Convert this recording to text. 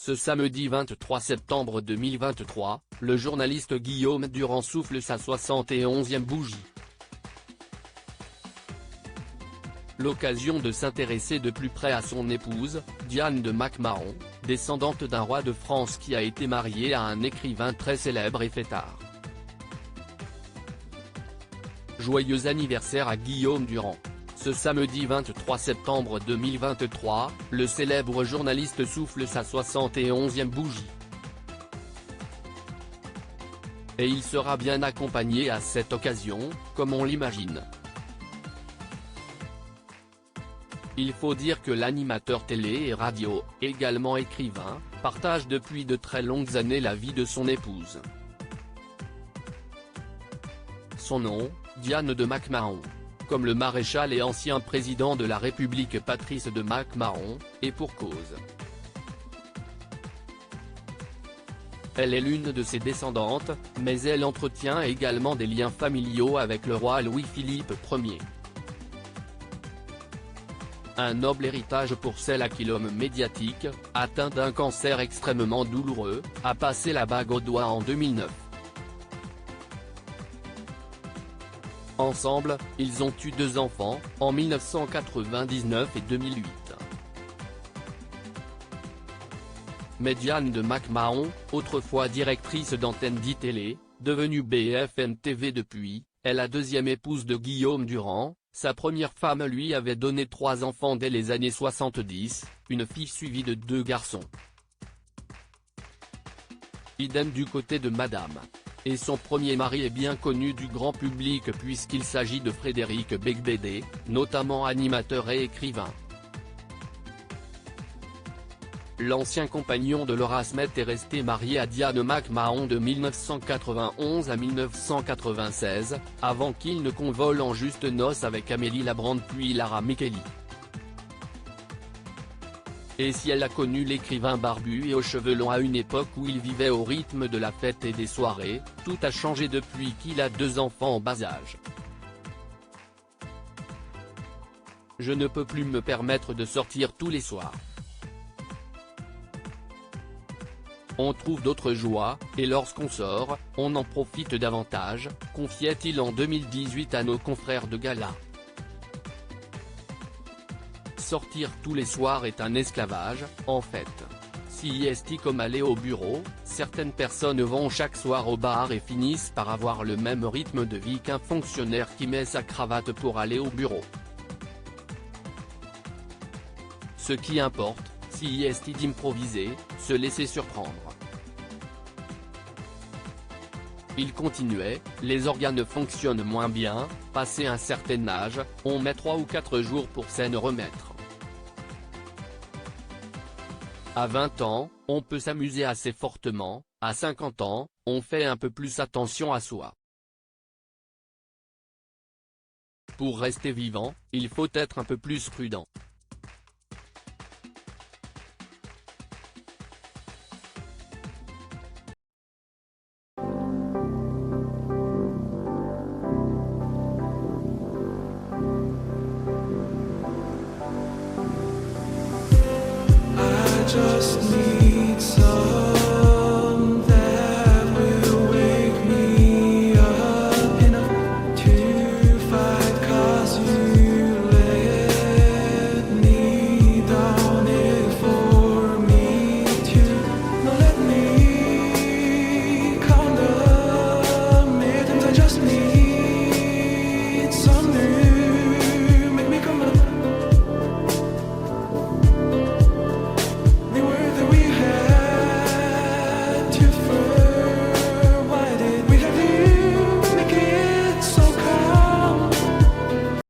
Ce samedi 23 septembre 2023, le journaliste Guillaume Durand souffle sa 71e bougie. L'occasion de s'intéresser de plus près à son épouse, Diane de Mac-Mahon, descendante d'un roi de France qui a été marié à un écrivain très célèbre et fêtard. Joyeux anniversaire à Guillaume Durand. Ce samedi 23 septembre 2023, le célèbre journaliste souffle sa 71e bougie. Et il sera bien accompagné à cette occasion, comme on l'imagine. Il faut dire que l'animateur télé et radio, également écrivain, partage depuis de très longues années la vie de son épouse. Son nom, Diane de Mac-Mahon. Comme le maréchal et ancien président de la République Patrice de Mac-Mahon, et pour cause. Elle est l'une de ses descendantes, mais elle entretient également des liens familiaux avec le roi Louis-Philippe Ier. Un noble héritage pour celle à qui l'homme médiatique, atteint d'un cancer extrêmement douloureux, a passé la bague au doigt en 2009. Ensemble, ils ont eu 2 enfants, en 1999 et 2008. Mais Diane de Mac-Mahon, autrefois directrice d'antenne d'ITélé, devenue BFM TV depuis, est la deuxième épouse de Guillaume Durand. Sa première femme lui avait donné 3 enfants dès les années 70, une fille suivie de 2 garçons. Idem du côté de Madame. Et son premier mari est bien connu du grand public puisqu'il s'agit de Frédéric Beigbeder, notamment animateur et écrivain. L'ancien compagnon de Laura Smet est resté marié à Diane Mac-Mahon de 1991 à 1996, avant qu'il ne convole en juste noces avec Amélie Labrande puis Lara Micheli. Et si elle a connu l'écrivain barbu et aux cheveux longs à une époque où il vivait au rythme de la fête et des soirées, tout a changé depuis qu'il a 2 enfants en bas âge. Je ne peux plus me permettre de sortir tous les soirs. On trouve d'autres joies, et lorsqu'on sort, on en profite davantage, confiait-il en 2018 à nos confrères de gala. Sortir tous les soirs est un esclavage, en fait. Si est comme aller au bureau, certaines personnes vont chaque soir au bar et finissent par avoir le même rythme de vie qu'un fonctionnaire qui met sa cravate pour aller au bureau. Ce qui importe, si est d'improviser, se laisser surprendre. Il continuait, les organes fonctionnent moins bien, passé un certain âge, on met 3 ou 4 jours pour s'en remettre. À 20 ans, on peut s'amuser assez fortement, à 50 ans, on fait un peu plus attention à soi. Pour rester vivant, il faut être un peu plus prudent.